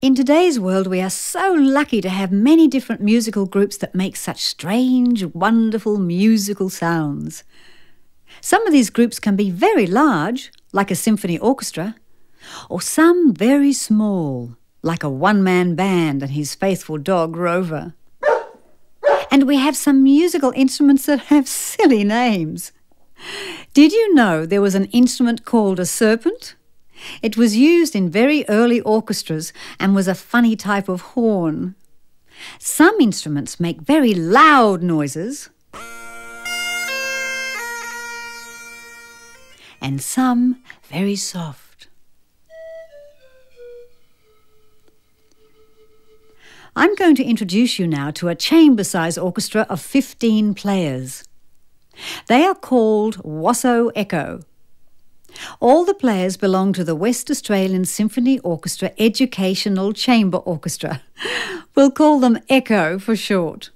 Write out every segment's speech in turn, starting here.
In today's world, we are so lucky to have many different musical groups that make such strange, wonderful musical sounds. Some of these groups can be very large, like a symphony orchestra, or some very small, like a one-man band and his faithful dog, Rover. And we have some musical instruments that have silly names. Did you know there was an instrument called a serpent? It was used in very early orchestras and was a funny type of horn. Some instruments make very loud noises, and some very soft. I'm going to introduce you now to a chamber-size orchestra of 15 players. They are called Wasso Echo. All the players belong to the West Australian Symphony Orchestra Educational Chamber Orchestra. We'll call them Echo for short.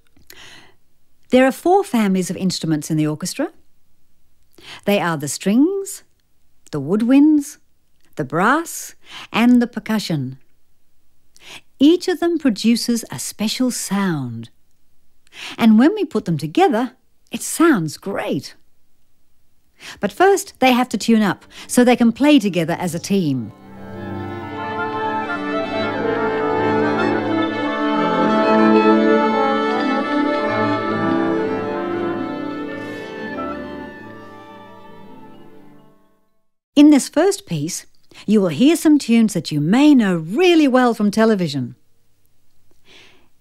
There are 4 families of instruments in the orchestra. They are the strings, the woodwinds, the brass, and the percussion. Each of them produces a special sound. And when we put them together, it sounds great. But first, they have to tune up so they can play together as a team. In this first piece, you will hear some tunes that you may know really well from television.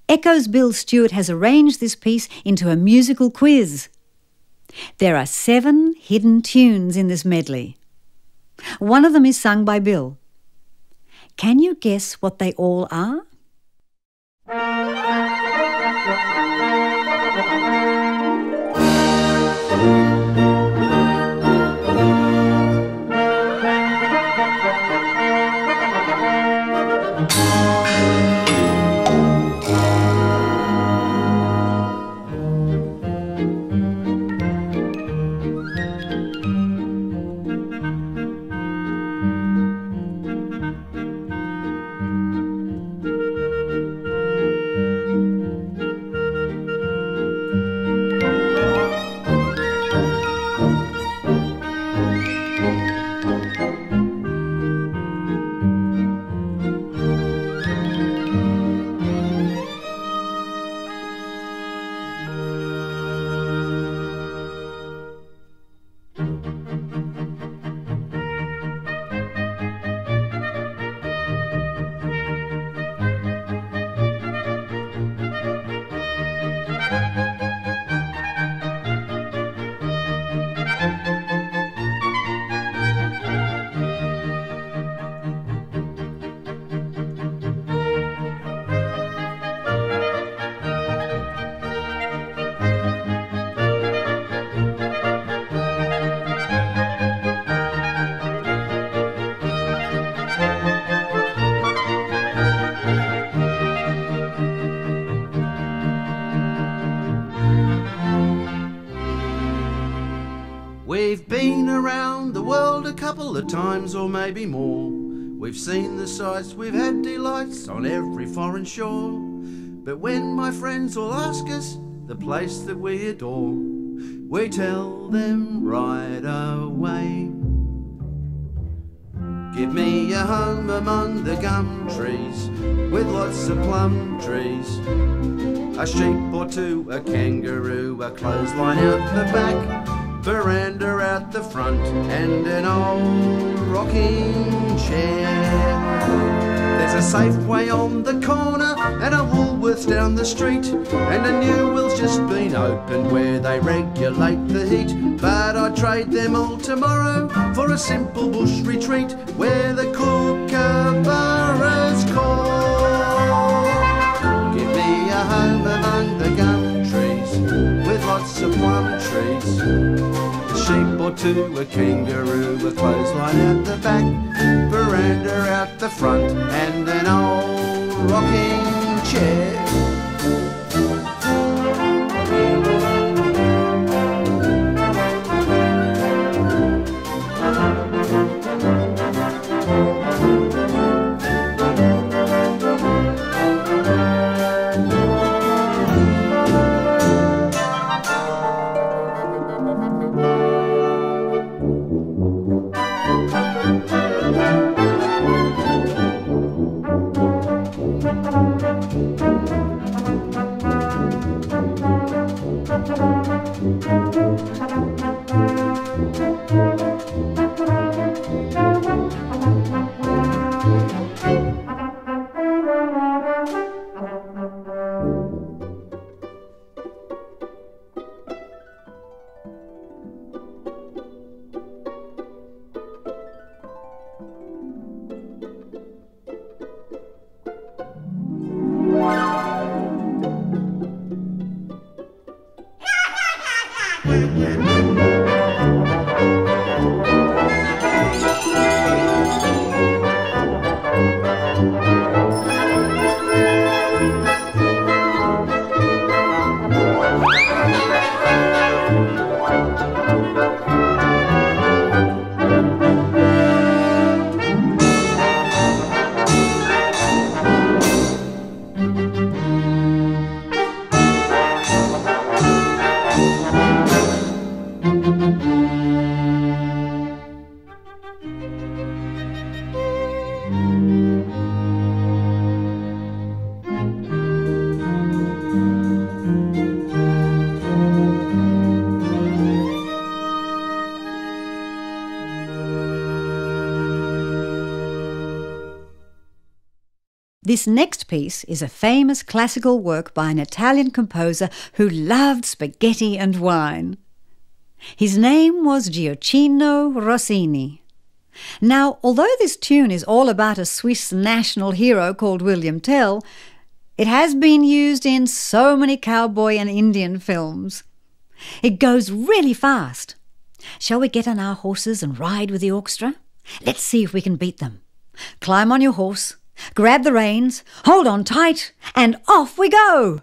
Echo's Bill Stewart has arranged this piece into a musical quiz. There are 7 hidden tunes in this medley. One of them is sung by Bill. Can you guess what they all are? We've been around the world a couple of times or maybe more. We've seen the sights, we've had delights on every foreign shore. But when my friends all ask us the place that we adore, we tell them right away. Give me a home among the gum trees with lots of plum trees, a sheep or 2, a kangaroo, a clothesline out the back, veranda out the front, and an old rocking chair. There's a Safeway on the corner and a Woolworths down the street, and a Newell's just been opened where they regulate the heat. But I'd trade them all tomorrow for a simple bush retreat where the kookaburras call. Give me a home among the gum trees with lots of plum trees, a sheep or 2, a kangaroo, a clothesline out the back, veranda out the front, and an old rocking chair. This next piece is a famous classical work by an Italian composer who loved spaghetti and wine. His name was Gioacchino Rossini. Now, although this tune is all about a Swiss national hero called William Tell, it has been used in so many cowboy and Indian films. It goes really fast. Shall we get on our horses and ride with the orchestra? Let's see if we can beat them. Climb on your horse, grab the reins, hold on tight, and off we go!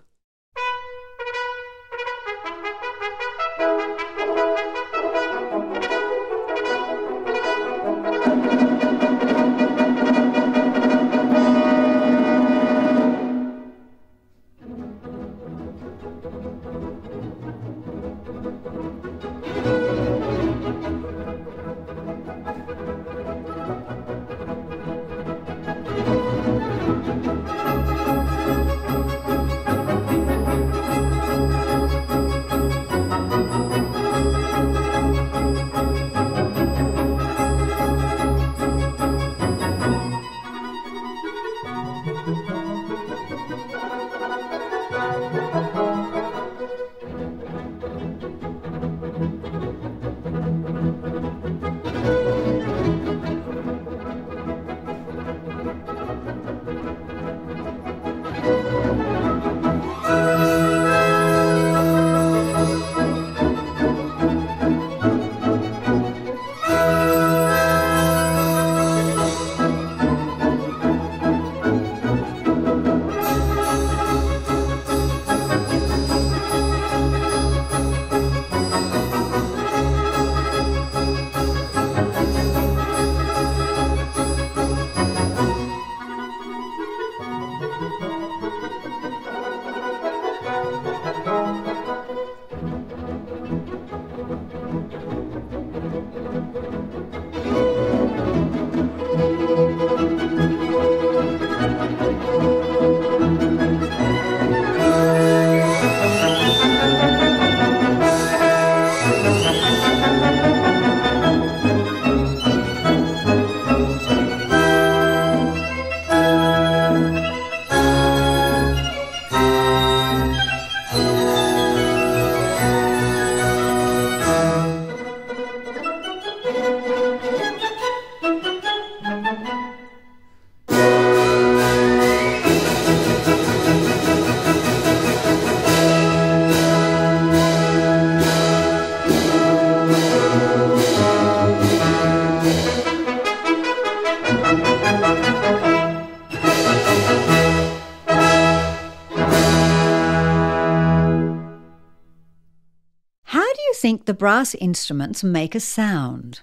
Think the brass instruments make a sound.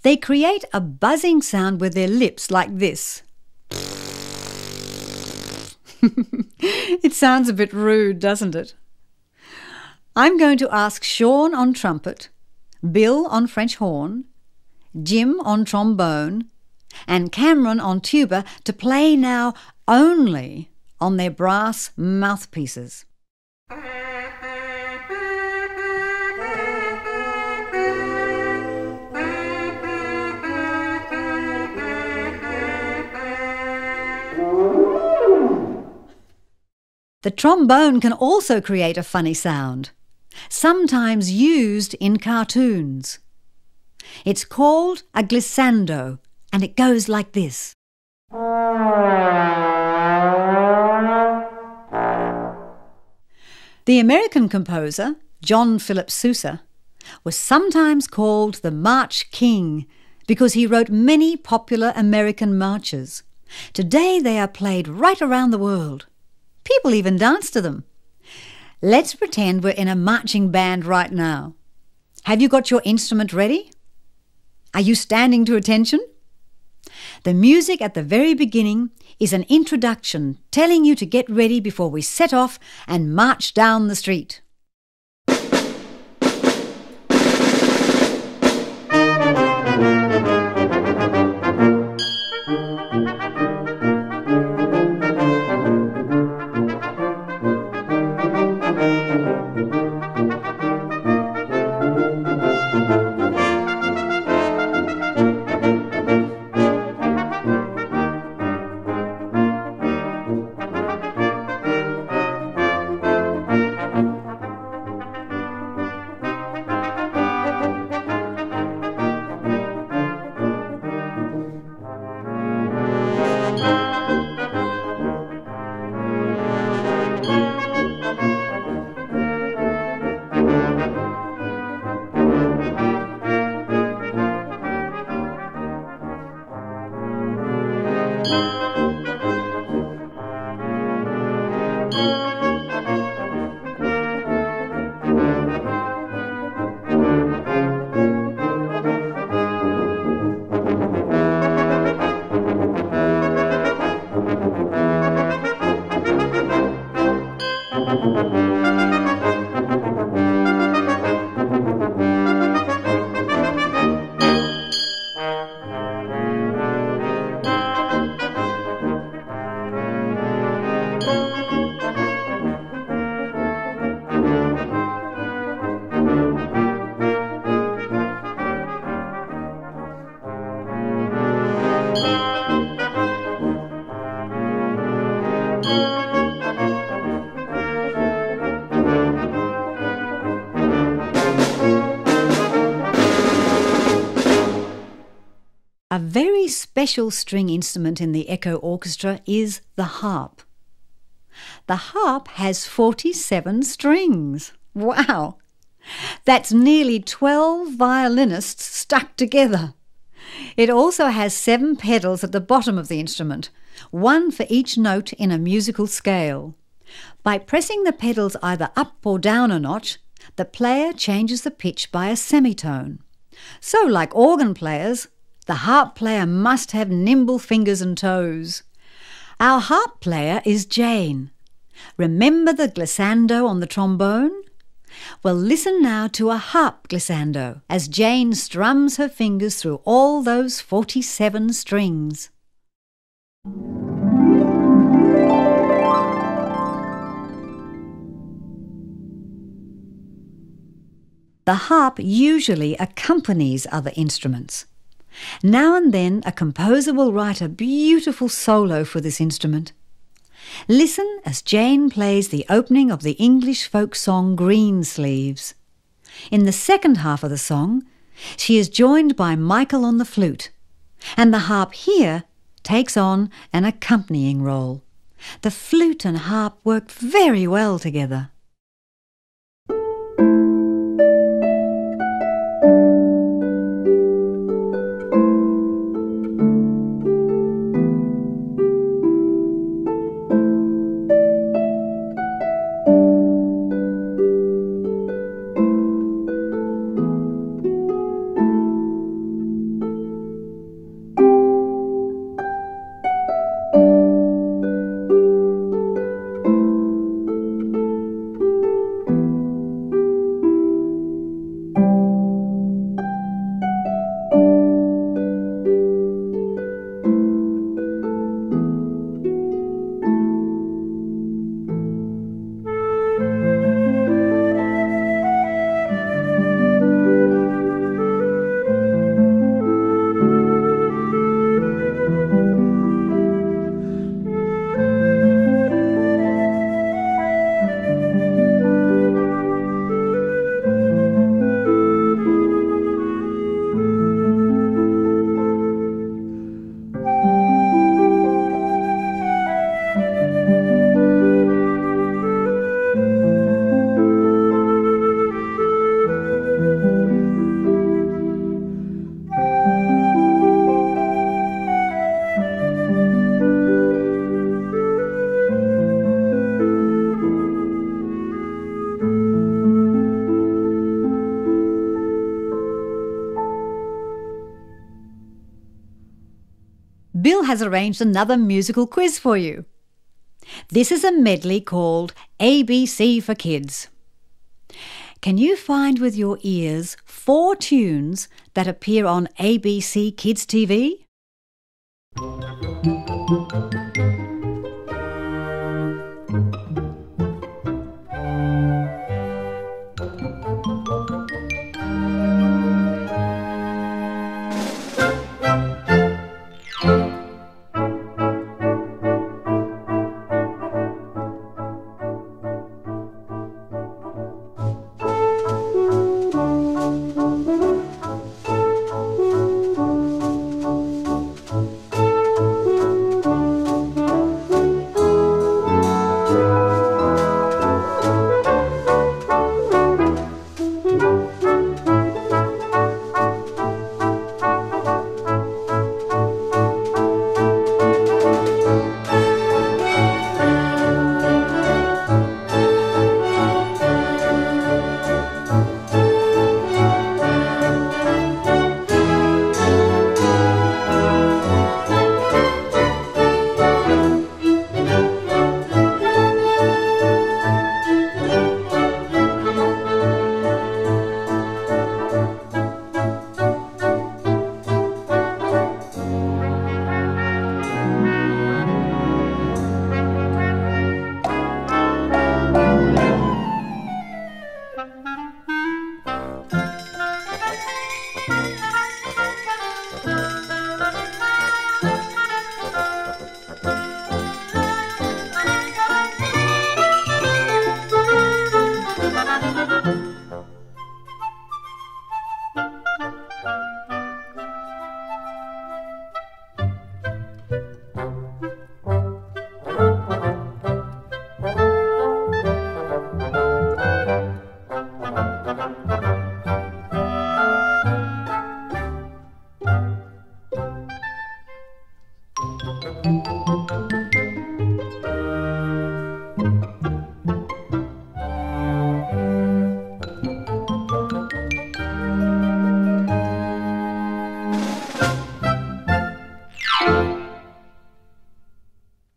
They create a buzzing sound with their lips like this. It sounds a bit rude, doesn't it? I'm going to ask Sean on trumpet, Bill on French horn, Jim on trombone, and Cameron on tuba to play now only on their brass mouthpieces. The trombone can also create a funny sound, sometimes used in cartoons. It's called a glissando, and it goes like this. The American composer, John Philip Sousa, was sometimes called the March King because he wrote many popular American marches. Today they are played right around the world. People even dance to them. Let's pretend we're in a marching band right now. Have you got your instrument ready? Are you standing to attention? The music at the very beginning is an introduction telling you to get ready before we set off and march down the street. A very special string instrument in the echo orchestra is the harp. The harp has 47 strings. Wow! That's nearly 12 violinists stuck together. It also has 7 pedals at the bottom of the instrument, one for each note in a musical scale. By pressing the pedals either up or down a notch, the player changes the pitch by a semitone. So, like organ players, the harp player must have nimble fingers and toes. Our harp player is Jane. Remember the glissando on the trombone? Well, listen now to a harp glissando as Jane strums her fingers through all those 47 strings. The harp usually accompanies other instruments. Now and then a composer will write a beautiful solo for this instrument. Listen as Jane plays the opening of the English folk song Greensleeves. In the second half of the song, she is joined by Michael on the flute, and the harp here takes on an accompanying role. The flute and harp work very well together. Bill has arranged another musical quiz for you. This is a medley called ABC for Kids. Can you find with your ears 4 tunes that appear on ABC Kids TV?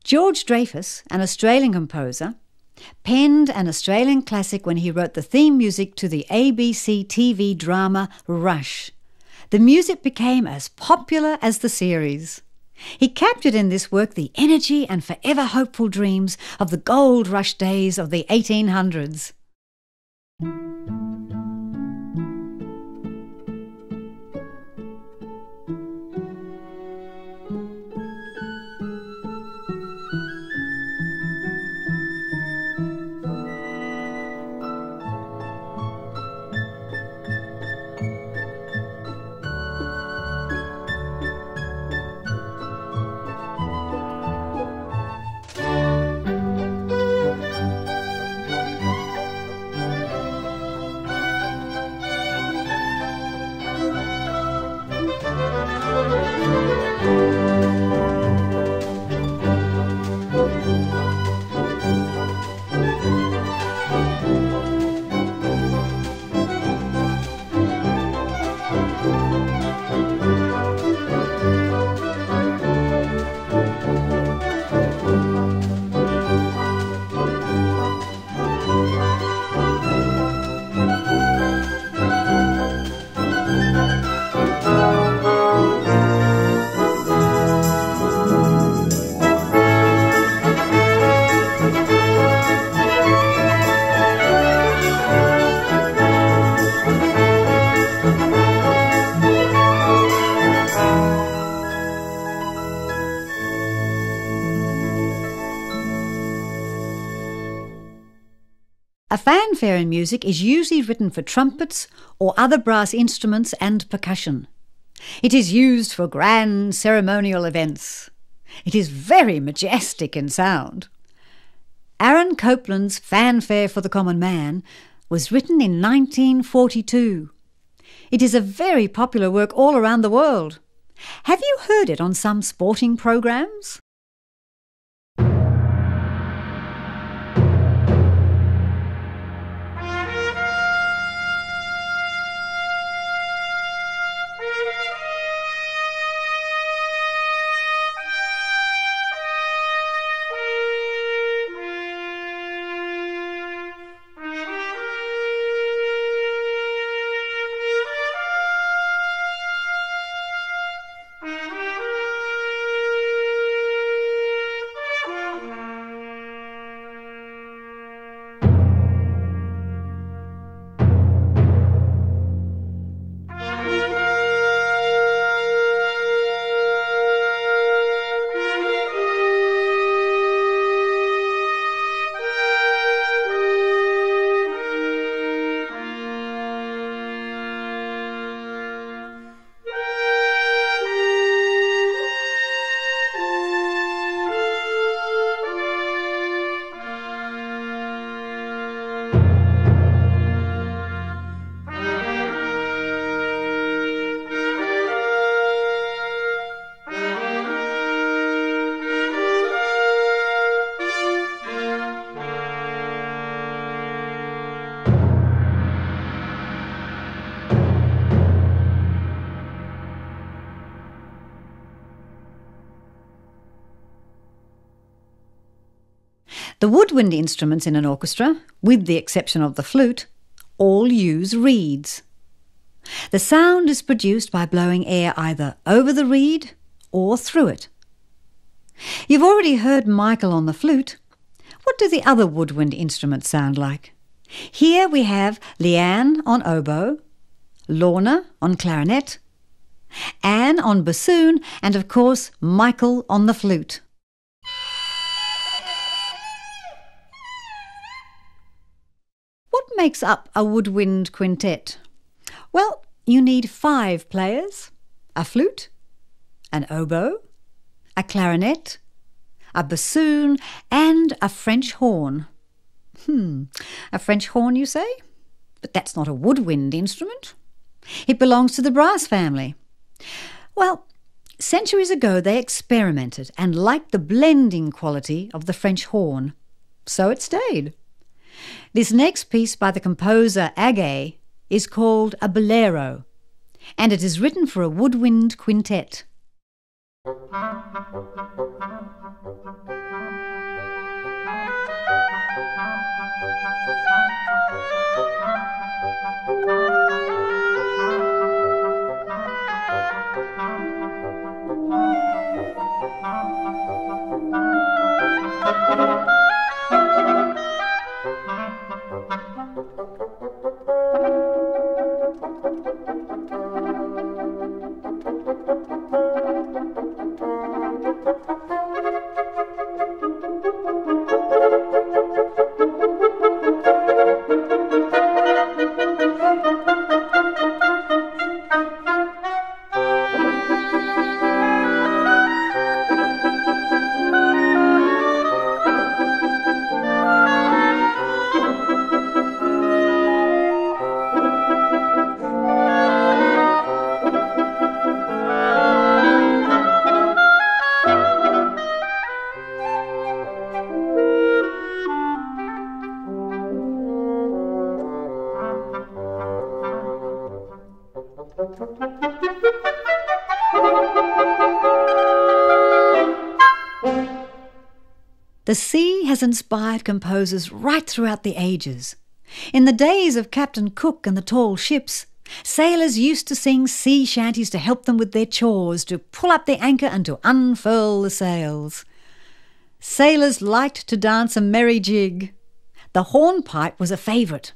George Dreyfus, an Australian composer, penned an Australian classic when he wrote the theme music to the ABC TV drama Rush. The music became as popular as the series. He captured in this work the energy and forever hopeful dreams of the gold rush days of the 1800s. A fanfare in music is usually written for trumpets or other brass instruments and percussion. It is used for grand ceremonial events. It is very majestic in sound. Aaron Copland's Fanfare for the Common Man was written in 1942. It is a very popular work all around the world. Have you heard it on some sporting programs? The woodwind instruments in an orchestra, with the exception of the flute, all use reeds. The sound is produced by blowing air either over the reed or through it. You've already heard Michael on the flute. What do the other woodwind instruments sound like? Here we have Leanne on oboe, Lorna on clarinet, Anne on bassoon, and of course Michael on the flute. What makes up a woodwind quintet? Well, you need 5 players, a flute, an oboe, a clarinet, a bassoon, and a French horn. A French horn, you say? But that's not a woodwind instrument. It belongs to the brass family. Well, centuries ago they experimented and liked the blending quality of the French horn. So it stayed. This next piece by the composer Eine is called a Bolero, and it is written for a woodwind quintet. The sea has inspired composers right throughout the ages. In the days of Captain Cook and the tall ships, sailors used to sing sea shanties to help them with their chores, to pull up the anchor and to unfurl the sails. Sailors liked to dance a merry jig. The hornpipe was a favourite.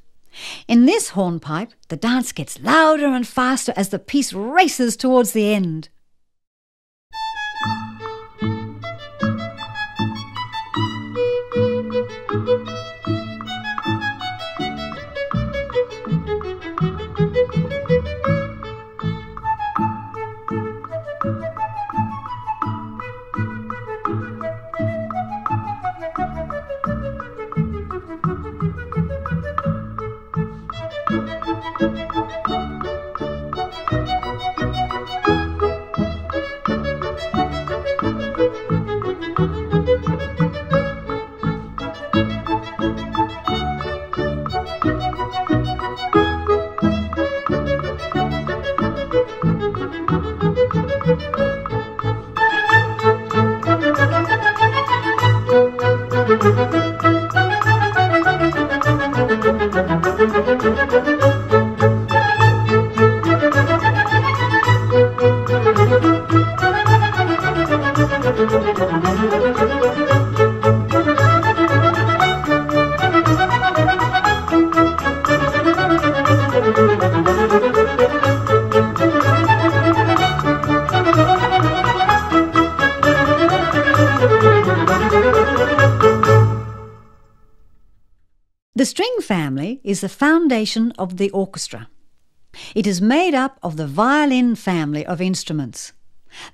In this hornpipe, the dance gets louder and faster as the piece races towards the end. The string family is the foundation of the orchestra. It is made up of the violin family of instruments.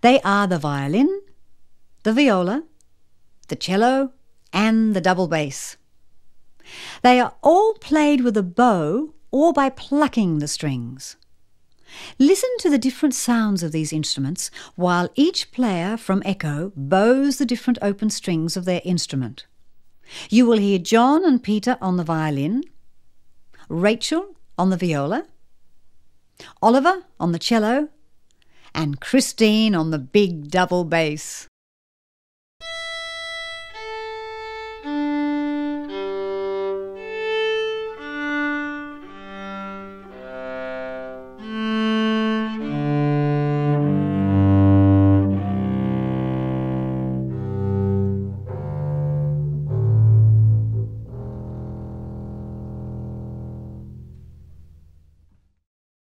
They are the violin, the viola, the cello, and the double bass. They are all played with a bow or by plucking the strings. Listen to the different sounds of these instruments while each player from echo bows the different open strings of their instrument. You will hear John and Peter on the violin, Rachel on the viola, Oliver on the cello, and Christine on the big double bass.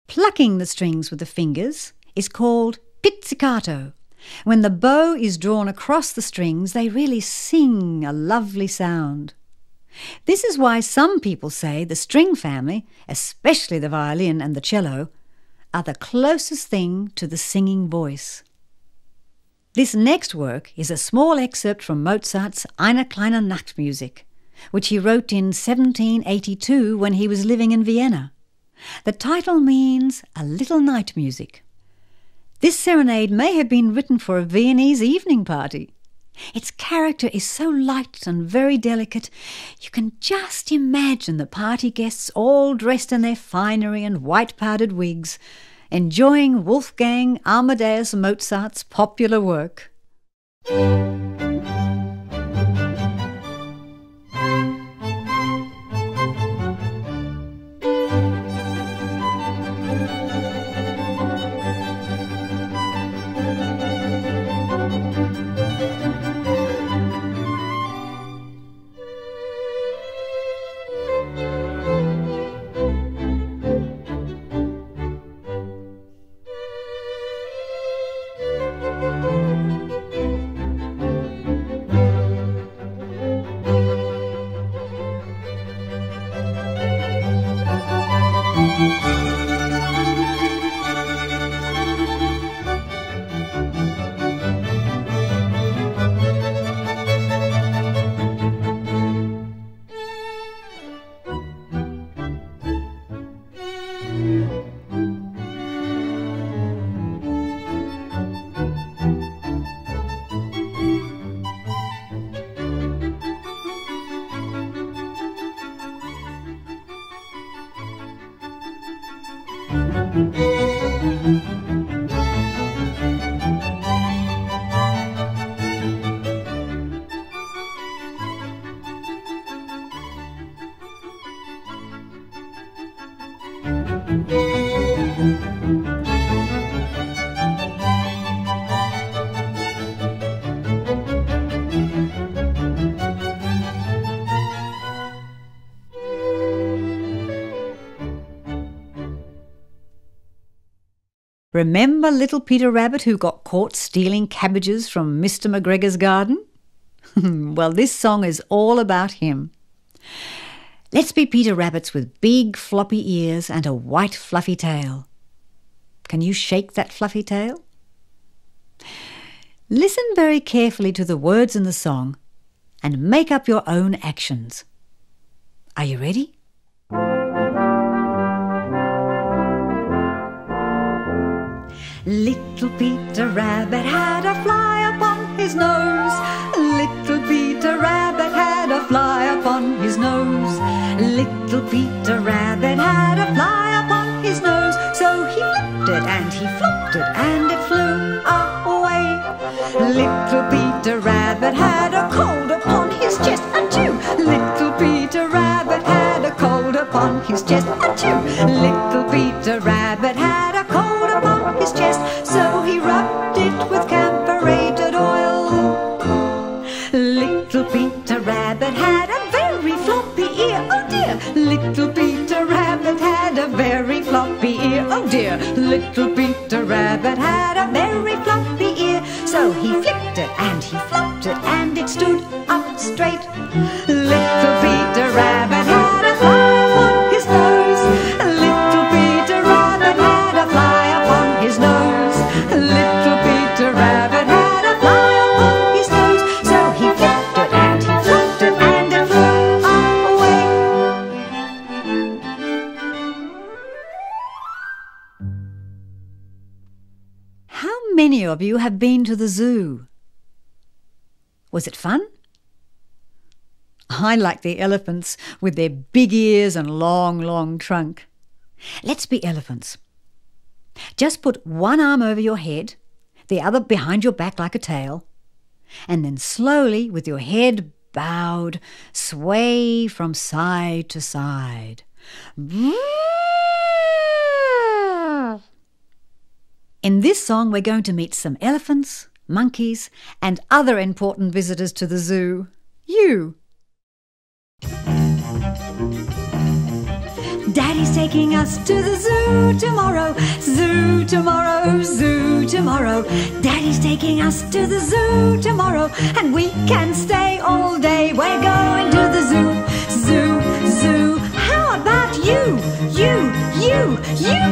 Plucking the strings with the fingers is called pizzicato. When the bow is drawn across the strings, they really sing a lovely sound. This is why some people say the string family, especially the violin and the cello, are the closest thing to the singing voice. This next work is a small excerpt from Mozart's Eine, Kleine Nachtmusik, which he wrote in 1782 when he was living in Vienna. The title means a little night music. This serenade may have been written for a Viennese evening party. Its character is so light and very delicate, you can just imagine the party guests all dressed in their finery and white-powdered wigs, enjoying Wolfgang Amadeus Mozart's popular work. Remember little Peter Rabbit who got caught stealing cabbages from Mr. McGregor's garden? Well, this song is all about him. Let's be Peter Rabbits with big floppy ears and a white fluffy tail. Can you shake that fluffy tail? Listen very carefully to the words in the song and make up your own actions. Are you ready? Little Peter Rabbit had a fly upon his nose. Little Peter Rabbit had a fly upon his nose. Little Peter Rabbit had a fly upon his nose. So he flipped it and he flopped it and it flew away. Little Peter Rabbit had a cold upon his chest, achoo. Little Peter Rabbit had a cold upon his chest, achoo. Little Peter Rabbit had a cold upon his chest, so he rubbed it with camphorated oil. Little Peter Rabbit had a very floppy ear, oh dear. Little Peter Rabbit had a very floppy ear, oh dear. Little Peter Rabbit had a very floppy ear, so he flipped it and he flopped it and it stood up straight. Little Peter Rabbit had a fly upon his nose. Little Peter Rabbit had a fly upon his nose. Little Peter Rabbit had a fly upon his nose, so he flipped it and he flopped it and it flew away. How many of you have been to the zoo? Was it fun? I like the elephants with their big ears and long trunk. Let's be elephants. Just put one arm over your head, the other behind your back like a tail, and then slowly, with your head bowed, sway from side to side. In this song, we're going to meet some elephants, monkeys, and other important visitors to the zoo. You. Daddy's taking us to the zoo tomorrow. Zoo tomorrow, zoo tomorrow. Daddy's taking us to the zoo tomorrow, and we can stay all day. We're going to the zoo, zoo, zoo. How about you? You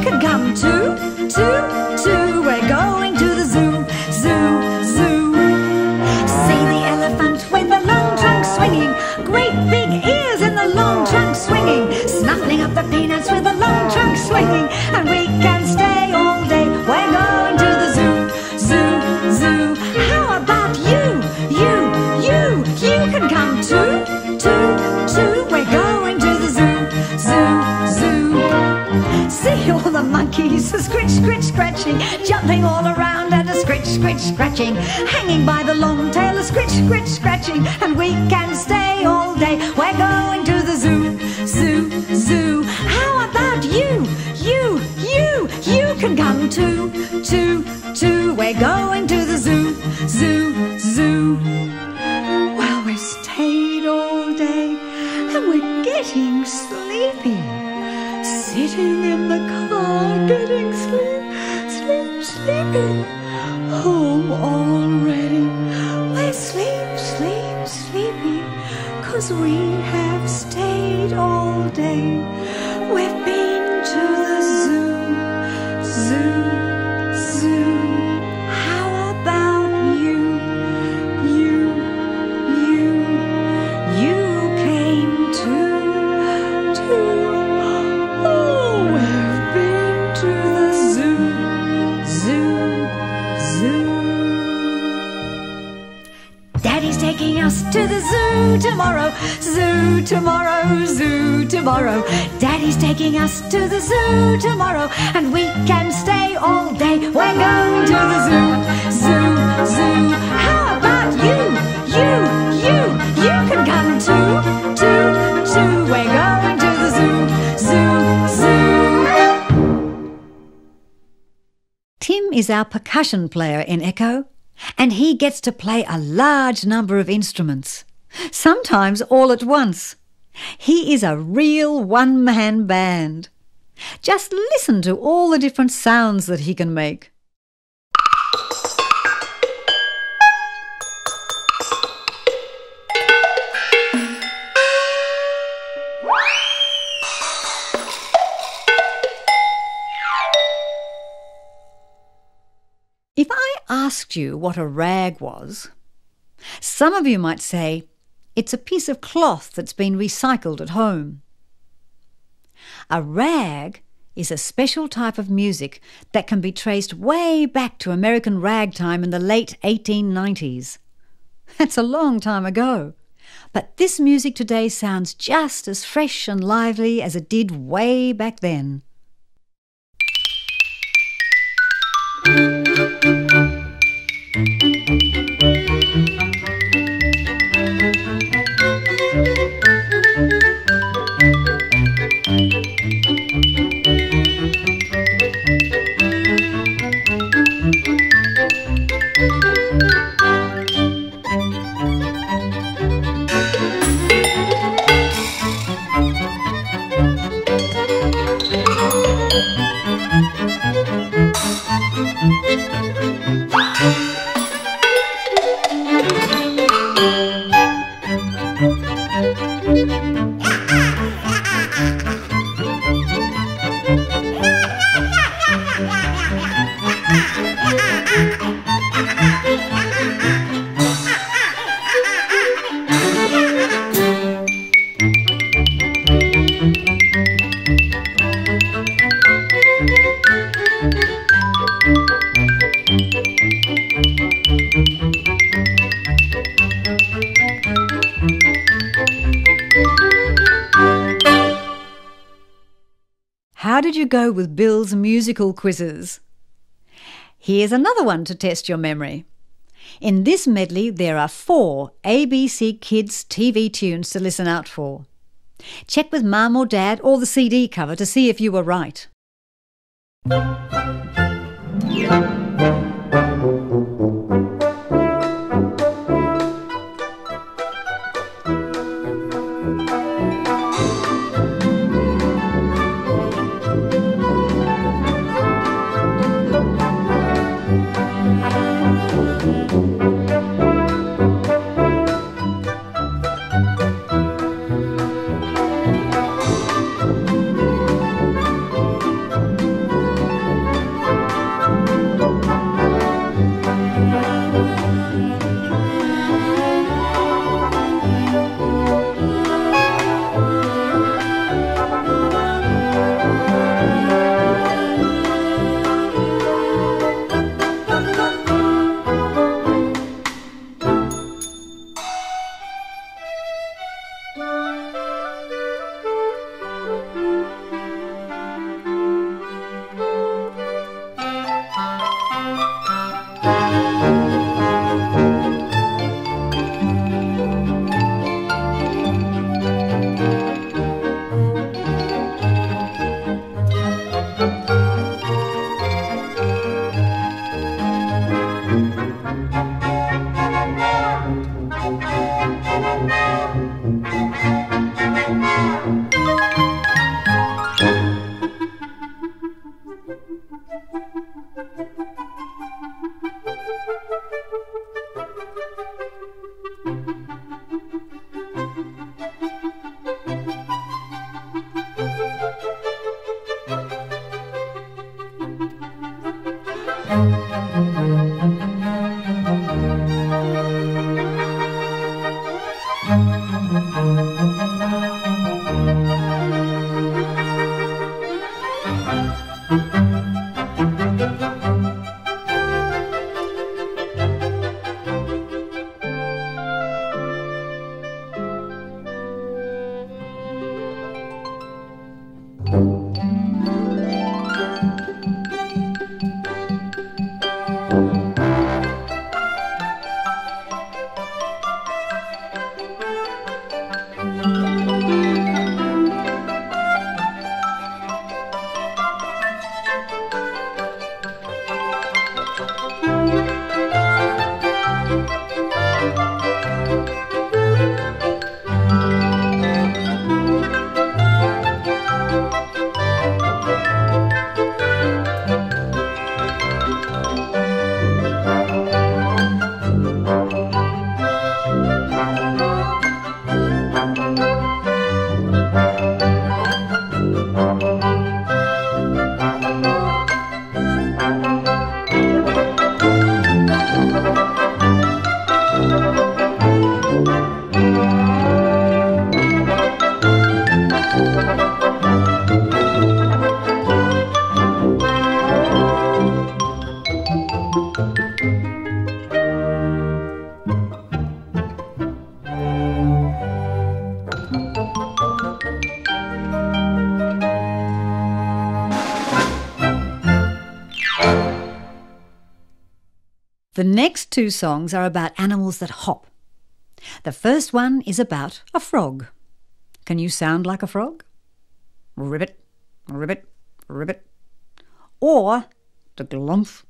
can come too, too. We're going to the zoo, zoo, zoo. See the elephant with the long trunk swinging, great big ears in the long trunk swinging, snuffling up the peanuts with the long trunk swinging, and we can stay all day. We're going to the zoo, zoo, zoo. How about you? You can come too, too. We're going to the zoo, zoo, zoo. See all the monkeys, scritch, scritch, scratching, jumping all around and a scritch, scritch, scratching, hanging by the long tail, a scritch, scritch, scratching, and we can stay all day. We're going to the zoo, zoo, zoo. How about you? You can come too, too. We're going to the zoo, zoo, zoo. Well, we've stayed all day and we're getting sleepy. Sitting in the car, getting sleepy. Home already. We're sleepy, 'cause we have stayed all day. We've been to the zoo, zoo. How about you? You came too. Oh, we've been to the zoo. Daddy's taking us to the zoo tomorrow. Zoo tomorrow, zoo tomorrow. Daddy's taking us to the zoo tomorrow, and we can stay all day. We're going to the zoo, zoo, zoo. How about you? You can come too, too. We're going to the zoo, zoo, zoo. Tim is our percussion player in Echo, and he gets to play a large number of instruments, sometimes all at once. He is a real one-man band. Just listen to all the different sounds that he can make. If I asked you what a rag was, some of you might say it's a piece of cloth that's been recycled at home. A rag is a special type of music that can be traced way back to American ragtime in the late 1890s. That's a long time ago. But this music today sounds just as fresh and lively as it did way back then. How did you go with Bill's musical quizzes? Here's another one to test your memory. In this medley, there are 4 ABC Kids TV tunes to listen out for. Check with Mum or Dad or the CD cover to see if you were right. The next two songs are about animals that hop. The first one is about a frog. Can you sound like a frog? Ribbit, ribbit, ribbit. Or the glumph,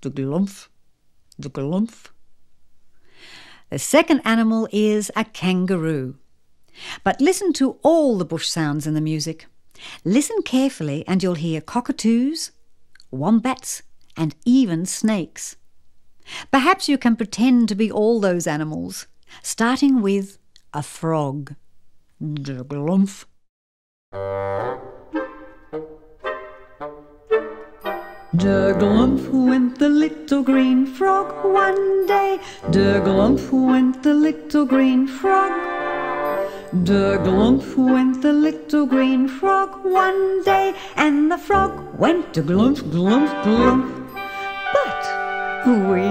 the glumph, the glumph. The second animal is a kangaroo. But listen to all the bush sounds in the music. Listen carefully and you'll hear cockatoos, wombats, and even snakes. Perhaps you can pretend to be all those animals, starting with a frog. The glumph. Der Glumph went the little green frog one day. Der Glumph went the little green frog. Der Glumph went the little green frog one day, and the frog went to Glumph, Glumph, Glumph. But we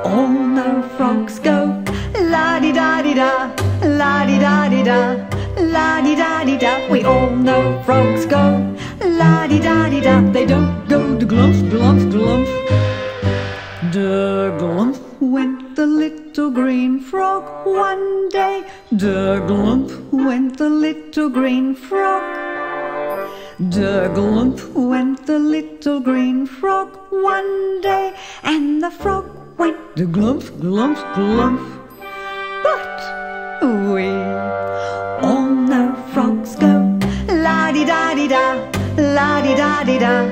all know frogs go la-di-da-di-da, la-di-da-di-da, la-di-da-di-da. We all know frogs go la-di-da-di-da. They don't go to Glumph, Glumph, Glumph. Der Glumph went the little green frog one day. Der Glumph went the little green frog. Der Glumph went the little green frog one day, and the frog went to Glumph, Glumph, Glumph. But we all know frogs go la-di-da-di-da, la-di-da-di-da,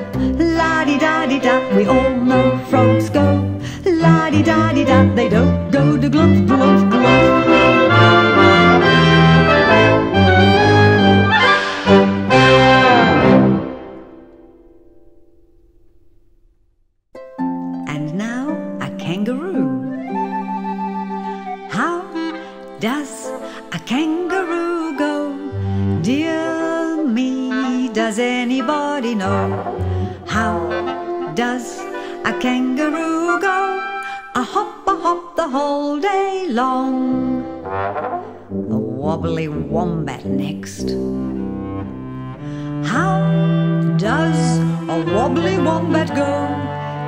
la-di-da-di-da. We all know frogs go la-di-da-di-da. They don't go to Glumph, Glumph, Glumph. And now a kangaroo. How does a kangaroo go? Dear me, does anybody know? How does a kangaroo go? A hop the whole day long. A wobbly wombat next. How does a wobbly wombat go?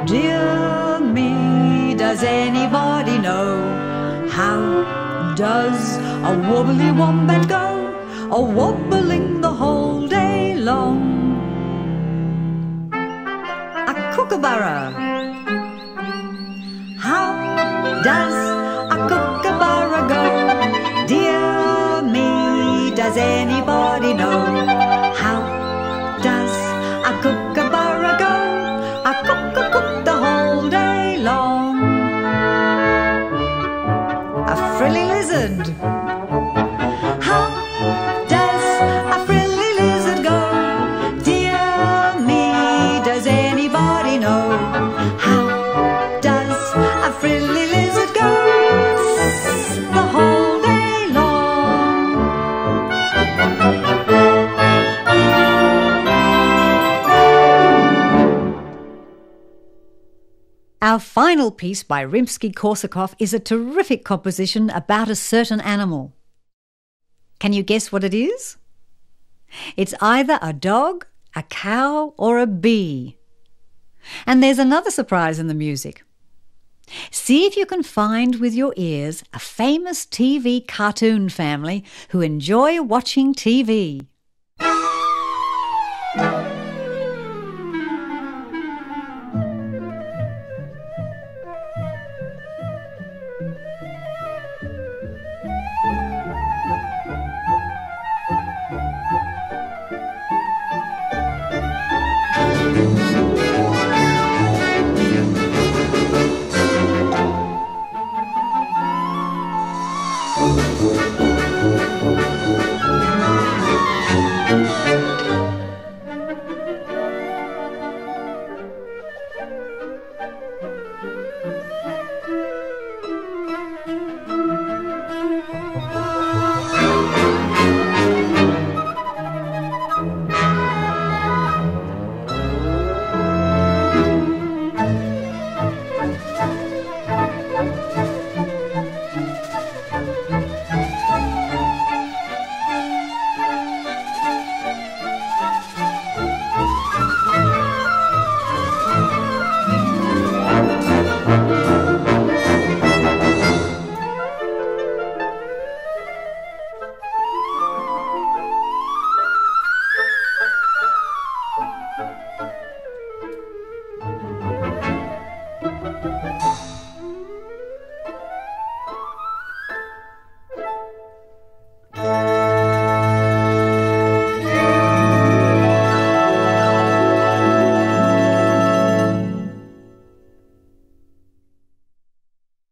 Dear me, does anybody know? How does a wobbly wombat go? A wobbling the whole day long. A kookaburra. How does a kookaburra go? Dear me, does anybody know? How does a kookaburra go? A cook the whole day long. A frilly lizard. How does a frilly lizard go? Dear me, does anybody know? How does a frilly lizard go? The whole day long. Our final piece by Rimsky-Korsakov is a terrific composition about a certain animal. Can you guess what it is? It's either a dog, a cow, or a bee. And there's another surprise in the music. See if you can find with your ears a famous TV cartoon family who enjoy watching TV.